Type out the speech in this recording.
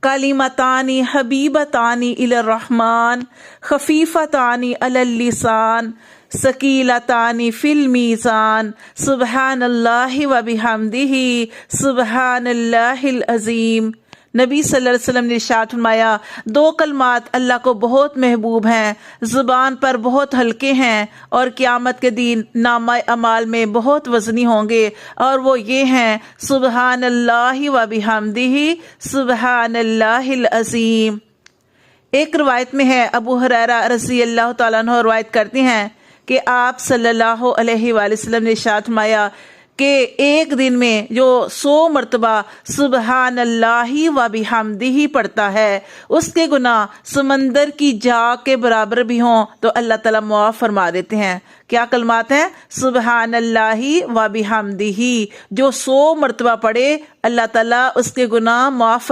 कलिमतानी हबीबतानी इलर रहमान खफीफतानी अलल लिसान सकीलतानी फिल मीज़ान सुबहानल्लाहि व बिहम्दिही सुबहानल्लाहिल अज़ीम। नबी सल्लल्लाहु अलैहि वसल्लम ने इरशाद फरमाया, दो कलमात अल्लाह को बहुत महबूब हैं, ज़ुबान पर बहुत हल्के हैं और क़यामत के दिन नामा अमाल में बहुत वज़नी होंगे, और वो ये हैं सुबहानल्लाहि व बिहम्दिही सुबहानल्लाहिल अज़ीम। एक रिवायत में है, अबू हुरैरा रज़ी अल्लाह तआला अन्हु रिवायत करते हैं कि आप सल्लल्लाहु अलैहि वसल्लम ने इरशाद फरमाया कि एक दिन में जो 100 मरतबा सुबहान अल्लाही व बिहम्दिही पढ़ता है, उसके गुनाह समंदर की जाग के बराबर भी हों तो अल्लाह ताला मुआफ़ फरमा देते हैं। क्या कलमात हैं? सुबहान अल्लाही व बिहम्दिही। जो 100 मरतबा पढ़े, अल्लाह ताला उसके गुनाह मुआफ़